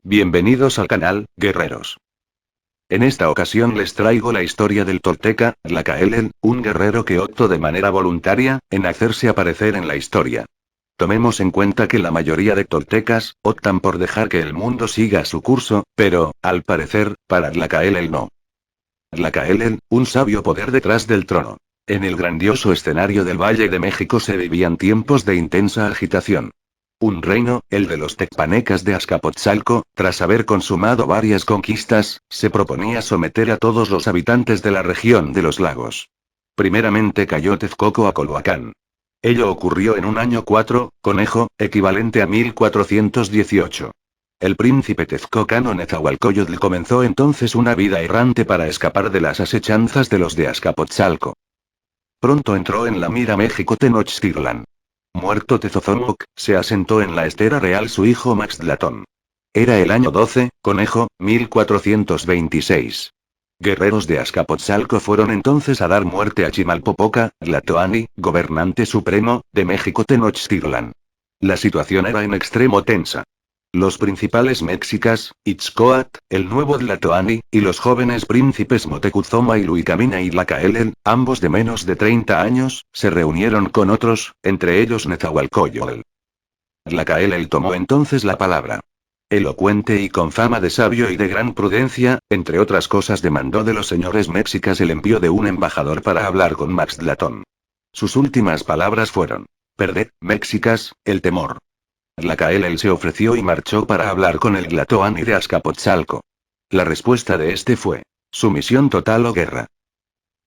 Bienvenidos al canal, guerreros. En esta ocasión les traigo la historia del tolteca, Tlacaelel, un guerrero que optó de manera voluntaria, en hacerse aparecer en la historia. Tomemos en cuenta que la mayoría de toltecas, optan por dejar que el mundo siga su curso, pero, al parecer, para Tlacaelel no. Tlacaelel, un sabio poder detrás del trono. En el grandioso escenario del Valle de México se vivían tiempos de intensa agitación. Un reino, el de los tecpanecas de Azcapotzalco, tras haber consumado varias conquistas, se proponía someter a todos los habitantes de la región de los lagos. Primeramente cayó Texcoco a Culhuacán. Ello ocurrió en un año 4, conejo, equivalente a 1418. El príncipe tezcocano Nezahualcóyotl comenzó entonces una vida errante para escapar de las asechanzas de los de Azcapotzalco. Pronto entró en la mira México Tenochtitlan. Muerto Tezozómoc, se asentó en la estera real su hijo Maxtlatón. Era el año 12, conejo, 1426. Guerreros de Azcapotzalco fueron entonces a dar muerte a Chimalpopoca, Tlatoani, gobernante supremo, de México Tenochtitlan. La situación era en extremo tensa. Los principales mexicas, Itzcoatl, el nuevo Tlatoani, y los jóvenes príncipes Motecuzoma y Luicamina y Tlacaelel, ambos de menos de 30 años, se reunieron con otros, entre ellos Nezahualcóyotl. Tlacaelel tomó entonces la palabra. Elocuente y con fama de sabio y de gran prudencia, entre otras cosas demandó de los señores mexicas el envío de un embajador para hablar con Maxtlatón. Sus últimas palabras fueron: «Perded, mexicas, el temor». Tlacaelel se ofreció y marchó para hablar con el Tlatoani de Azcapotzalco. La respuesta de este fue: sumisión total o guerra.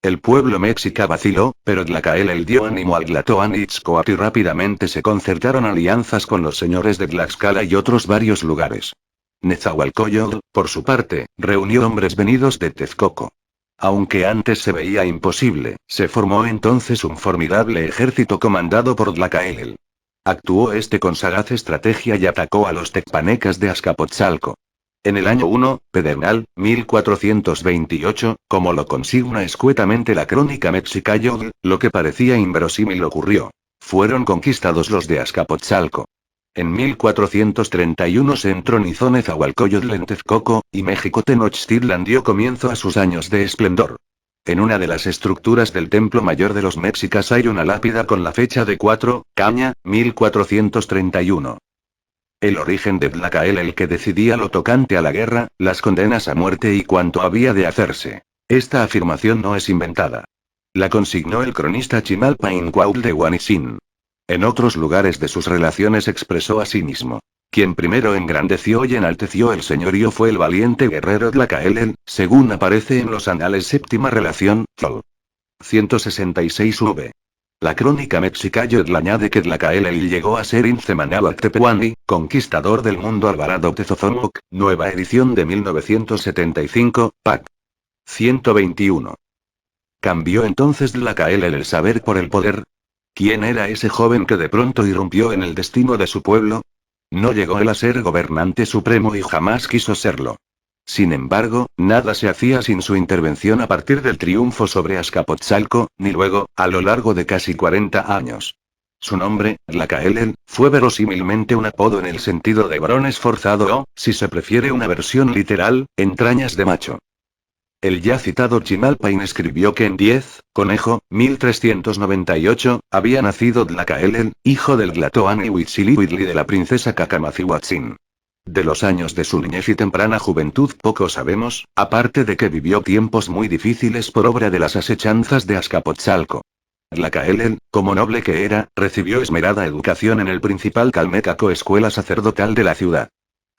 El pueblo mexica vaciló, pero Tlacaelel dio ánimo al Tlatoani Itzcoatl y rápidamente se concertaron alianzas con los señores de Tlaxcala y otros varios lugares. Nezahualcóyotl, por su parte, reunió hombres venidos de Texcoco. Aunque antes se veía imposible, se formó entonces un formidable ejército comandado por Tlacaelel. Actuó este con sagaz estrategia y atacó a los tecpanecas de Azcapotzalco. En el año 1, Pedernal, 1428, como lo consigna escuetamente la crónica Mexicayotl, lo que parecía inverosímil ocurrió. Fueron conquistados los de Azcapotzalco. En 1431 se entronizó Nezahualcóyotl en Texcoco, y México Tenochtitlan dio comienzo a sus años de esplendor. En una de las estructuras del templo mayor de los mexicas hay una lápida con la fecha de 4, caña, 1431. El origen de Tlacaelel que decidía lo tocante a la guerra, las condenas a muerte y cuanto había de hacerse. Esta afirmación no es inventada. La consignó el cronista Chimalpaincuautl de Huanicín. En otros lugares de sus relaciones expresó asimismo: quien primero engrandeció y enalteció el señorío fue el valiente guerrero Tlacaelel, según aparece en los anales séptima relación, Zol. 166 v. La crónica Mexicayotl añade que Tlacaelel llegó a ser Intzemanáhuac conquistador del mundo Alvarado Tezozómoc, nueva edición de 1975, pac. 121. ¿Cambió entonces Tlacaelel el saber por el poder? ¿Quién era ese joven que de pronto irrumpió en el destino de su pueblo? No llegó él a ser gobernante supremo y jamás quiso serlo. Sin embargo, nada se hacía sin su intervención a partir del triunfo sobre Azcapotzalco, ni luego, a lo largo de casi 40 años. Su nombre, Tlacaelel, fue verosímilmente un apodo en el sentido de varón esforzado o, si se prefiere una versión literal, entrañas de macho. El ya citado Chimalpain escribió que en 10, conejo, 1398, había nacido Tlacaelel, hijo del Tlatoani Huitzilihuitl y de la princesa Cacamacihuatzin. De los años de su niñez y temprana juventud poco sabemos, aparte de que vivió tiempos muy difíciles por obra de las asechanzas de Azcapotzalco. Tlacaelel, como noble que era, recibió esmerada educación en el principal Calmecaco escuela sacerdotal de la ciudad.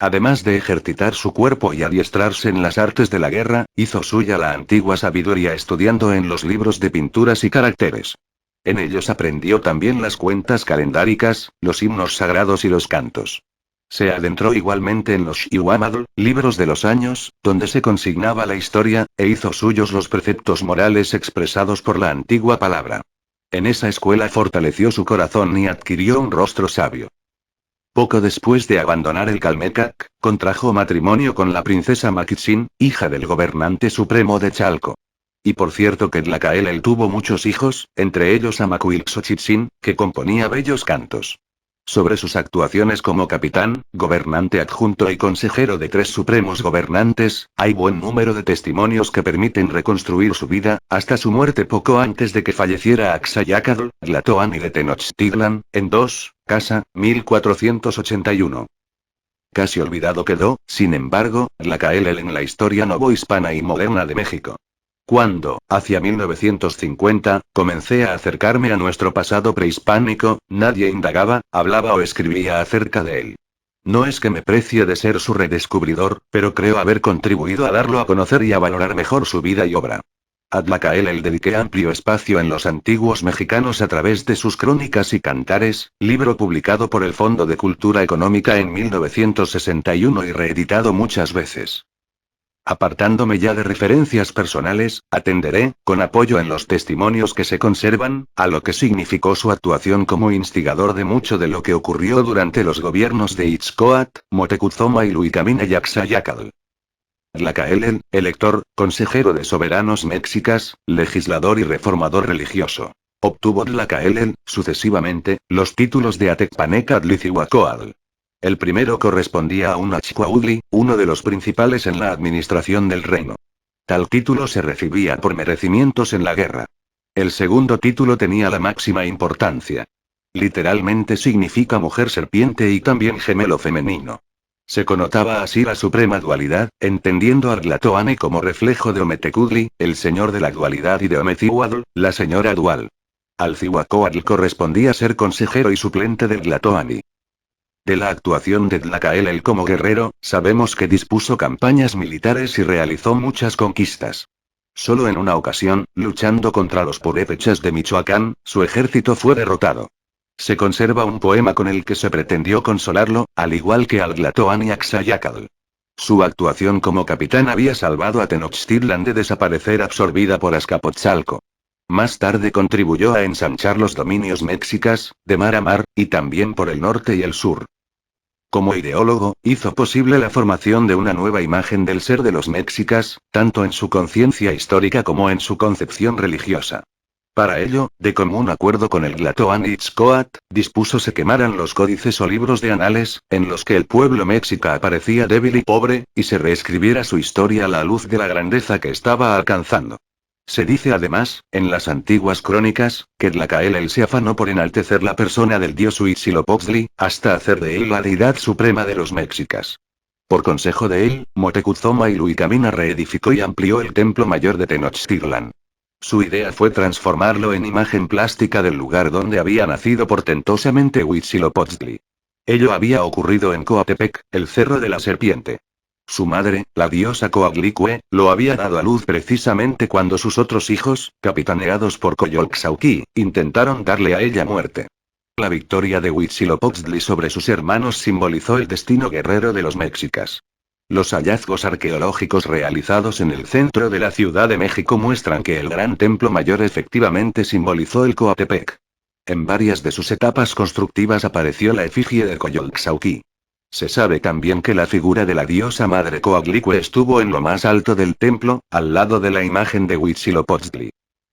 Además de ejercitar su cuerpo y adiestrarse en las artes de la guerra, hizo suya la antigua sabiduría estudiando en los libros de pinturas y caracteres. En ellos aprendió también las cuentas calendáricas, los himnos sagrados y los cantos. Se adentró igualmente en los Xiuhua-madl, libros de los años, donde se consignaba la historia, e hizo suyos los preceptos morales expresados por la antigua palabra. En esa escuela fortaleció su corazón y adquirió un rostro sabio. Poco después de abandonar el Calmecac, contrajo matrimonio con la princesa Maquitzin, hija del gobernante supremo de Chalco. Y por cierto que Tlacaelel tuvo muchos hijos, entre ellos a Macuilxochitzin, que componía bellos cantos. Sobre sus actuaciones como capitán, gobernante adjunto y consejero de 3 supremos gobernantes, hay buen número de testimonios que permiten reconstruir su vida, hasta su muerte poco antes de que falleciera Axayácatl, Tlatoani de Tenochtitlan, en casa, 1481. Casi olvidado quedó, sin embargo, Tlacaelel en la historia novohispana y moderna de México. Cuando, hacia 1950, comencé a acercarme a nuestro pasado prehispánico, nadie indagaba, hablaba o escribía acerca de él. No es que me precie de ser su redescubridor, pero creo haber contribuido a darlo a conocer y a valorar mejor su vida y obra. A Tlacaelel dediqué amplio espacio en los antiguos mexicanos a través de sus crónicas y cantares, libro publicado por el Fondo de Cultura Económica en 1961 y reeditado muchas veces. Apartándome ya de referencias personales, atenderé, con apoyo en los testimonios que se conservan, a lo que significó su actuación como instigador de mucho de lo que ocurrió durante los gobiernos de Itzcoatl, Motecuzoma y Luicamina y Axayácatl. Tlacaelel, elector, consejero de soberanos mexicas, legislador y reformador religioso. Obtuvo Tlacaelel, sucesivamente, los títulos de Atecpanecatl y Cihuacóatl. El primero correspondía a un Achcuautli, uno de los principales en la administración del reino. Tal título se recibía por merecimientos en la guerra. El segundo título tenía la máxima importancia. Literalmente significa mujer serpiente y también gemelo femenino. Se connotaba así la suprema dualidad, entendiendo a Tlatoani como reflejo de Ometecutli, el señor de la dualidad, y de Omecihuatl, la señora dual. Al Cihuacóatl correspondía ser consejero y suplente de Tlatoani. De la actuación de Tlacaelel como guerrero, sabemos que dispuso campañas militares y realizó muchas conquistas. Solo en una ocasión, luchando contra los purépechas de Michoacán, su ejército fue derrotado. Se conserva un poema con el que se pretendió consolarlo, al igual que al Tlatoani Axayácatl. Su actuación como capitán había salvado a Tenochtitlan de desaparecer absorbida por Azcapotzalco. Más tarde contribuyó a ensanchar los dominios mexicas, de mar a mar, y también por el norte y el sur. Como ideólogo, hizo posible la formación de una nueva imagen del ser de los mexicas, tanto en su conciencia histórica como en su concepción religiosa. Para ello, de común acuerdo con el Tlatoani Itzcoatl, dispuso se quemaran los códices o libros de anales, en los que el pueblo mexica aparecía débil y pobre, y se reescribiera su historia a la luz de la grandeza que estaba alcanzando. Se dice además, en las antiguas crónicas, que Tlacaelel se afanó por enaltecer la persona del dios Huitzilopochtli, hasta hacer de él la deidad suprema de los mexicas. Por consejo de él, Motecuzoma y Luicamina reedificó y amplió el templo mayor de Tenochtitlan. Su idea fue transformarlo en imagen plástica del lugar donde había nacido portentosamente Huitzilopochtli. Ello había ocurrido en Coatepec, el cerro de la serpiente. Su madre, la diosa Coatlicue, lo había dado a luz precisamente cuando sus otros hijos, capitaneados por Coyolxauhqui, intentaron darle a ella muerte. La victoria de Huitzilopochtli sobre sus hermanos simbolizó el destino guerrero de los mexicas. Los hallazgos arqueológicos realizados en el centro de la Ciudad de México muestran que el gran templo mayor efectivamente simbolizó el Coatepec. En varias de sus etapas constructivas apareció la efigie de Coyolxauhqui. Se sabe también que la figura de la diosa madre Coatlicue estuvo en lo más alto del templo, al lado de la imagen de Huitzilopochtli.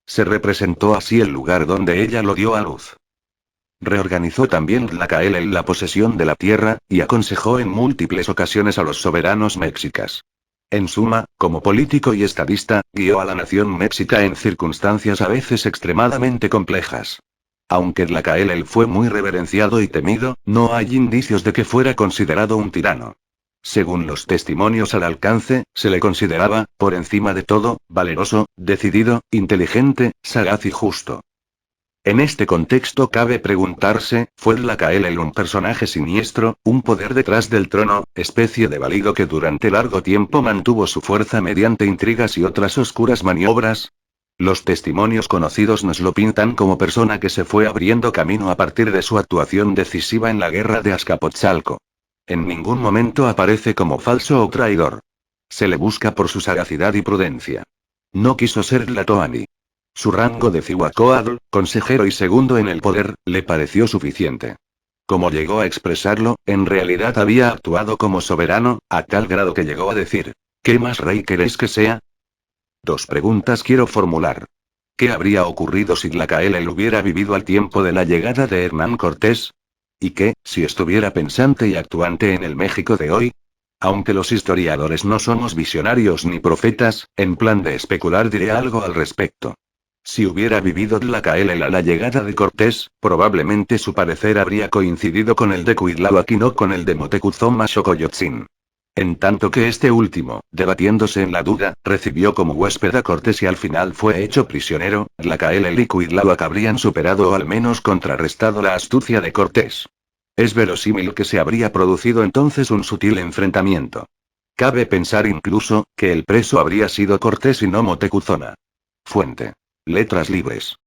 Se representó así el lugar donde ella lo dio a luz. Reorganizó también Tlacaelel la posesión de la tierra, y aconsejó en múltiples ocasiones a los soberanos mexicas. En suma, como político y estadista, guió a la nación mexica en circunstancias a veces extremadamente complejas. Aunque Tlacaelel fue muy reverenciado y temido, no hay indicios de que fuera considerado un tirano. Según los testimonios al alcance, se le consideraba, por encima de todo, valeroso, decidido, inteligente, sagaz y justo. En este contexto cabe preguntarse, ¿fue Tlacaelel un personaje siniestro, un poder detrás del trono, especie de valido que durante largo tiempo mantuvo su fuerza mediante intrigas y otras oscuras maniobras? Los testimonios conocidos nos lo pintan como persona que se fue abriendo camino a partir de su actuación decisiva en la guerra de Azcapotzalco. En ningún momento aparece como falso o traidor. Se le busca por su sagacidad y prudencia. No quiso ser Tlatoani. Su rango de Cihuacóatl, consejero y segundo en el poder, le pareció suficiente. Como llegó a expresarlo, en realidad había actuado como soberano, a tal grado que llegó a decir: ¿qué más rey queréis que sea? Dos preguntas quiero formular. ¿Qué habría ocurrido si Tlacaelel hubiera vivido al tiempo de la llegada de Hernán Cortés? ¿Y qué, si estuviera pensante y actuante en el México de hoy? Aunque los historiadores no somos visionarios ni profetas, en plan de especular diré algo al respecto. Si hubiera vivido Tlacaelel a la llegada de Cortés, probablemente su parecer habría coincidido con el de Cuitláhuac y no con el de Moctezuma Xocoyotzin. En tanto que este último, debatiéndose en la duda, recibió como huésped a Cortés y al final fue hecho prisionero, Tlacaelel y Cuitláhuac habrían superado o al menos contrarrestado la astucia de Cortés. Es verosímil que se habría producido entonces un sutil enfrentamiento. Cabe pensar incluso, que el preso habría sido Cortés y no Moctezuma. Fuente. Letras libres.